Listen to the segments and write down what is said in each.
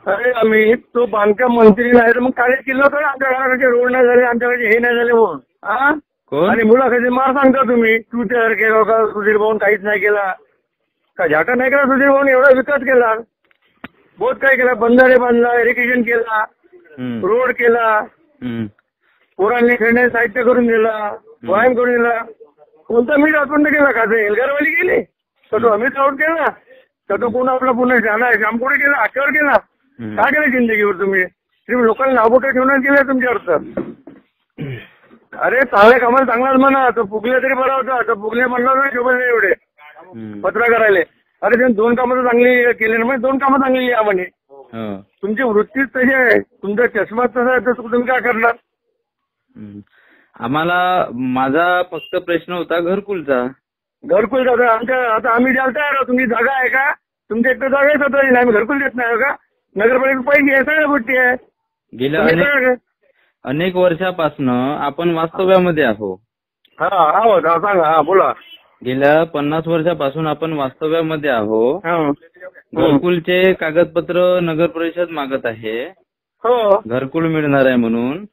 अरे आम्ही तो बांधकाम मंत्री नाही तर मग काय केलं होतं आमच्या घराकडे रोड नाही झाले आमच्याकडे हे नाही झाले म्हणून हा. आणि मुलाखती मार सांगता तुम्ही तू तयार केलं का सुधीर भाऊन काहीच नाही केला का झाटा नाही केला सुधीर भाऊन एवढा विकास केला बहुत काय केला बंधारे बांधला इरिगेशन केला रोड केला पोरांनी खेळण्याचं साहित्य करून दिला व्यायाम करून दिला कोणता मीठ आपण केला का ते एल्गारवाली गेली तर तो अमित राऊत केला तर तो कोण आपला पुन्हा झाला जामकुडे केला आख्यावर केला काय केलं जिंदगीवर तुम्ही लोकांना नावबोटं ठेवण्यात केलं तुमच्यावर तर अरे चांगल्या कामाला चांगलाच म्हणा तो फुगले तरी बरा होता तो फुगले म्हणणार नाही शोभले एवढे पत्र करायला अरे त्यांनी 2 कामं चांगली केली ना म्हणजे 2 कामं चांगली या म्हणे तुमची वृत्तीच तशी आहे तुमचा चष्मा तसा आहे तर तुम्ही काय करणार. आम्हाला माझा फक्त प्रश्न होता घरकुलचा आमच्या आता आम्ही द्याल तयार आहोत तुमची जागा आहे का तुमच्या एकटं जागा आहे स्वतःची आम्ही घरकुल देत नाही का नगरपालिका पैसे आहे सगळ्या गोष्टी आहे. गेल्या अनेक वर्षापासून आपण वास्तव्यामध्ये आहोत. आहोत सांगा हा बोला. गेल्या 50 वर्षापासून आपण वास्तव्यामध्ये आहोत. घरकुलचे कागदपत्र नगर परिषद मागत आहे घरकुल मिळणार आहे म्हणून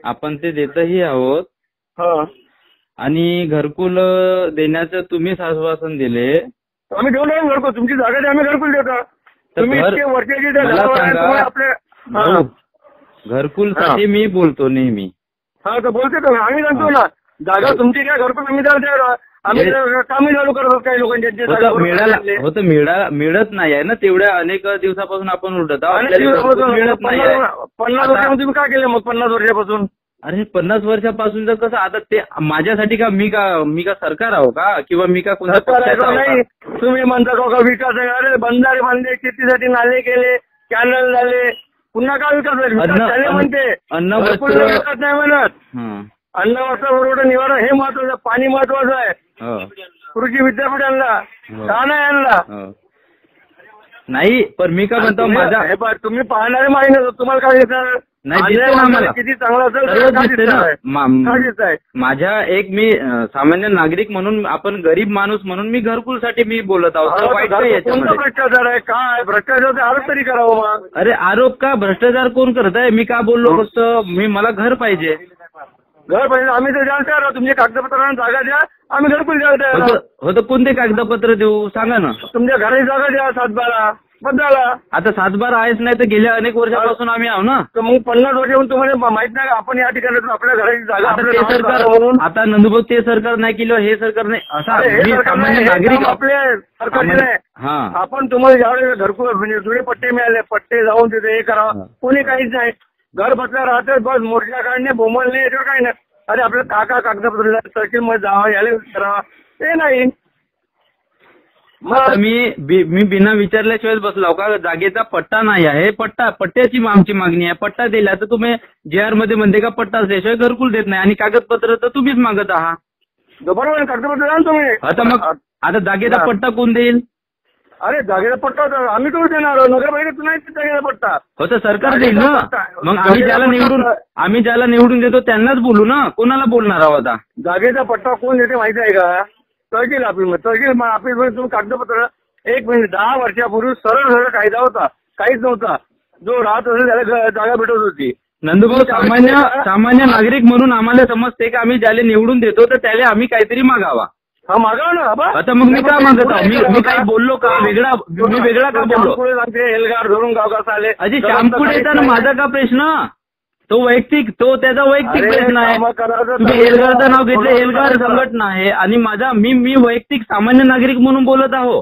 आपण ते देतही आहोत आणि घरकुल देण्याचं तुम्हीच आश्वासन दिले. आम्ही देऊ नाही घरकुल तुमची जागा आम्ही घरकुल देतो तुम्ही वर्षाची घरकुल साठी मी बोलतो नेहमी. तर बोलते तो आम्ही सांगतो ना जागा तुमची काय घरकुल आम्ही द्याल आम्ही कामही चालू करतो काही लोकांचे मिळत नाही आहे ना तेवढ्या अनेक दिवसापासून आपण उलटत 50 वर्षापासून तुम्ही काय केलं मग 50 वर्षापासून. अरे 50 वर्षापासून कसं आता ते माझ्यासाठी का मी का सरकार आहो का किंवा मी का कोणत्या नाही तुम्ही म्हणता का विकास आहे अरे बंधारे बांधले शेतीसाठी नाले केले कॅनल झाले पुन्हा काय विकास झाले म्हणते विकास नाही म्हणत. अन्न वस्त्र पुरवठा निवारा हे महत्वाचं पाणी महत्वाचं आहे. कृषी विद्यापीठांना का नाही आणला नाही पण मी काय म्हणतो माझा हे तुम्ही पाहणारे माहिती तुम्हाला काय देणार नाही किती चांगला असेल माझ्या एक मी सामान्य नागरिक म्हणून आपण गरीब माणूस म्हणून मी घरकुलसाठी मी बोलत आहोत. भ्रष्टाचार आहे काय भ्रष्टाचार आरोप तरी करावं मग. अरे आरोप का भ्रष्टाचार कोण करत आहे मी का बोललो फक्त मला घर पाहिजे आम्ही तर द्याल तयार तुमच्या कागदपत्रांना जागा द्या आम्ही घरकुल द्याल तयार होतं. कोणते कागदपत्र देऊ सांगा ना. तुमच्या घराची जागा द्या 7-12 बदला. आता 7-12 आहेच नाही तर गेल्या अनेक वर्षापासून आम्ही आहो ना. तर मग 50 वर्षापासून तुम्हाला माहित नाही आपण या ठिकाणी आपल्या घराची जागा सरकार म्हणून आता नंदुभाऊ ते सरकार नाही केलं हे सरकार नाही असं सामान्य नागरिक आपले सरकारचे नाही. आपण तुम्हाला ज्यावेळेस घरकुल म्हणजे जुने पट्टे मिळाले पट्टे जाऊन तिथे हे करावं कोणी काहीच नाही घर बसल्या राहते बस मोर्चा काढणे बोंबलणे याच्यावर काही नाही. अरे आपलं काका कागदपत्र सर्किल मध्ये जावं याला करावं ते नाही. मी बिना विचारल्याशिवाय बसलो का जागेचा पट्टा नाही आहे पट्ट्याची आमची मागणी आहे. पट्टा दिला तर तुम्ही JR मध्ये म्हणते का पट्टा असल्याशिवाय घरकुल देत नाही आणि कागदपत्र तर तुम्हीच मागत आहात बरोबर कागदपत्र द्या तुम्ही. आता मग आता जागेचा पट्टा कोण देईल. अरे जागेचा पट्टा आम्ही करू देणार नगरपालिकेत नाही जागेचा पट्टा होतं सरकार देईल ना. मग आम्ही ज्याला निवडून देतो त्यांनाच बोलू ना कोणाला बोलणार आहोत. आता जागेचा पट्टा कोण देते माहिती आहे का तहसील ऑफिस तुम्ही कागदपत्र 1 मिनिट 10 वर्षापूर्वी सरळ कायदा होता काहीच नव्हता जो राहत असेल त्याला जागा भेटत होती. नंदुभाऊ सामान्य नागरिक म्हणून आम्हाला समजते की आम्ही ज्याला निवडून देतो तर त्याला आम्ही काहीतरी मागावा. मागाव ना आता मग मी काय मागत आहो मी काही बोललो का वेगळा का बोललो एल्गार धरून गाव कसं आले अजय श्यामपुढेचा ना माझा का प्रश्न तो वैयक्तिक त्याचा वैयक्तिक प्रश्न आहे. तुम्ही एल्गारचं नाव घेतलं एल्गार संघटना आहे आणि माझा मी वैयक्तिक सामान्य नागरिक म्हणून बोलत आहो.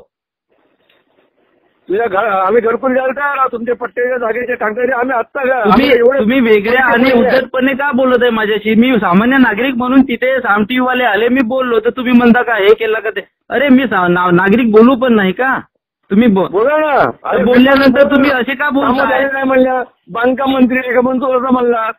आम्ही घरकुल द्यायला तयार तुमचे पट्टे जागेचे टाकता आम्ही आत्ता तुम्ही वेगळ्या आणि उद्धटपणे का बोलत आहे माझ्याशी. मी सामान्य नागरिक म्हणून तिथे सामटीवाले आले मी बोललो तर तुम्ही म्हणता का हे केलं का ते. अरे मी नागरिक बोलू पण नाही का तुम्ही बोला ना. बोलल्यानंतर तुम्ही असे का बोलता काय म्हणलं बांधकाम मंत्री का म्हणतो असं म्हणला.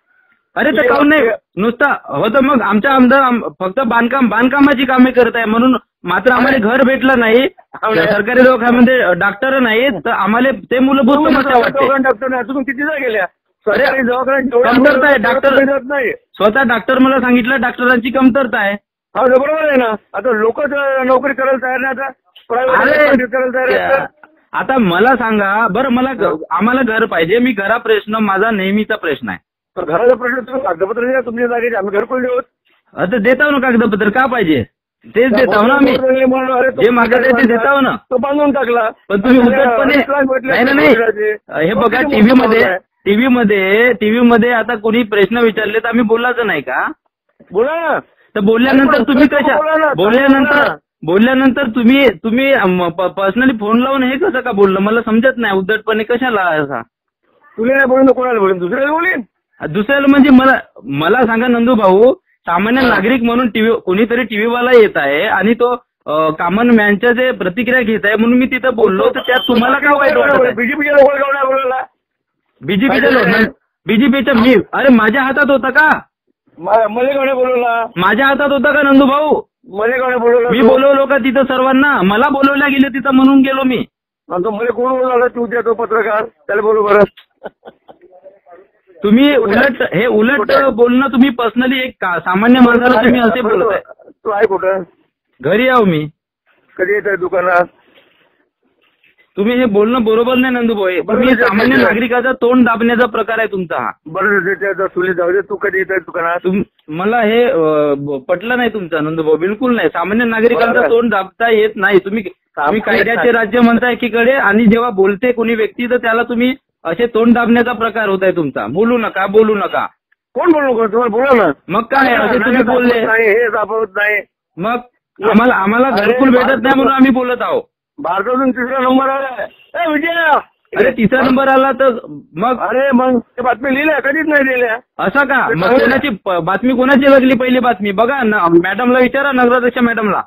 अरे तर काऊन नाही नुसता होतं मग आमच्या आमदार फक्त बांधकामाची कामे करत आहे म्हणून मात्र आम्हाला घर भेटलं नाही सरकारी दवाखान्यामध्ये डॉक्टर नाहीत तर आम्हाला ते मूलभूत समस्या वाटते. डॉक्टर नाही तुम्ही किती गेल्या सरकारी दवाखान्यात कमतरता आहे डॉक्टर नाही स्वतः डॉक्टर मला सांगितलं डॉक्टरांची कमतरता आहे. हा बरोबर आहे ना. आता लोक नोकरी करायला तयार नाही आता प्रायव्हेट करायला तयार आता मला सांगा बरं, आम्हाला घर पाहिजे. मी घरा प्रश्न माझा नेहमीचा प्रश्न आहे. तर घराचा प्रश्न तुम्ही कागदपत्र द्या तुमच्या जागेचे, आम्ही घरकुल देऊ. आता देताव ना कागदपत्र, का पाहिजे तेच देताव ना आम्ही. जे मागत आहे ते देताव ना. तो बांधून टाकला. पण तुम्ही उद्धटपणे नाही. हे बघा, टीव्ही मध्ये आता कोणी प्रश्न विचारले तर आम्ही बोलायचं नाही का? बोला ना. तर बोलल्यानंतर तुम्ही कशा बोलल्यानंतर तुम्ही पर्सनली फोन लावून हे कसं का बोललं मला समजत नाही. उद्धटपणे कशाला असा? तुला नाही बोलून कोणाला बोलेन? दुसऱ्याला बोलेन. दुसऱ्याला म्हणजे मला सांगा नंदू भाऊ, सामान्य नागरिक म्हणून कोणीतरी टीव्हीवाला येत आहे आणि तो कॉमन मॅनच्या जे प्रतिक्रिया घेत आहे म्हणून मी तिथं बोललो, तर त्यात तुम्हाला काय वाईट वाटत? बीजेपीच्या लोकांना बोलायला. बीजेपीच्या मी अरे माझ्या हातात होता का? मला कोणी बोलवला? माझ्या हातात होता का नंदू भाऊ? मला कोणी बोलवलं? मी बोलवलो का तिथं सर्वांना? मला बोलवल्या गेले तिथं म्हणून गेलो मी. तो मला कोण बोलवला? तू तो पत्रकार, त्याला बोलू बरं. तुम्ही उलट बोलणं तुम्ही पर्सनली एक सामान्य माणसाला तुम्ही असे बोलत आहे. तू आहे कुठं? घरी आहो मी. कधी येत आहे दुकानात? तुम्ही हे बोलणं बरोबर नाही नंदू भाऊ. तुम्ही सामान्य नागरिकाचा तोंड दाबण्याचा प्रकार आहे तुमचा हा. बरं तुला जाऊ दे. तू कधी येत आहे दुकानात? मला हे पटलं नाही तुमचा नंदू भाऊ, बिलकुल नाही. सामान्य नागरिकांचा तोंड दाबता येत नाही. तुम्ही कायद्याचे राज्य म्हणता एकीकडे आणि जेव्हा बोलते कोणी व्यक्ती तर त्याला तुम्ही असे तोंड दाबण्याचा प्रकार होत आहे तुमचा. बोलू नका. कोण बोलू नका? तुम्हाला बोला ना. मग काय असे तुम्ही बोलले हे दाबवत नाही. मग आम्हाला घरकुल भेटत नाही म्हणून आम्ही बोलत आहोत. भारतातून 3रा नंबर आला. विजय अरे 3रा नंबर आला तर मग ते बातमी लिहिल्या कधीच नाही लिहिल्या. असं का? मग कोणाची बातमी कोणाची लागली पहिली बातमी? बघा मॅडमला विचारा, नगराध्यक्ष मॅडमला.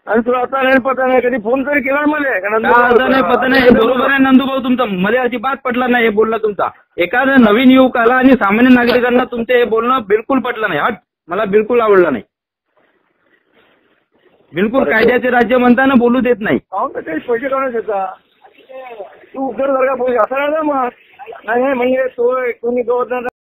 आणि तुला आता नाही पता नाही, कधी फोन तरी केला मला? आता नाही पता नाही. हे बरोबर आहे नंदू भाऊ तुमचं. मला अजिबात पटलं नाही हे बोलणं तुमचा. एखाद्या नवीन युवकाला आणि सामान्य नागरिकांना तुमचे हे बोलणं बिलकुल पटलं नाही. मला बिलकुल आवडलं नाही. बिलकुल कायद्याचे राज्य म्हणताना बोलू देत नाही. ते पैसे काढून देता तू उद्धर सारखा पैसे असा नाही. मग नाही म्हणजे तो कोणी गव्हर्नर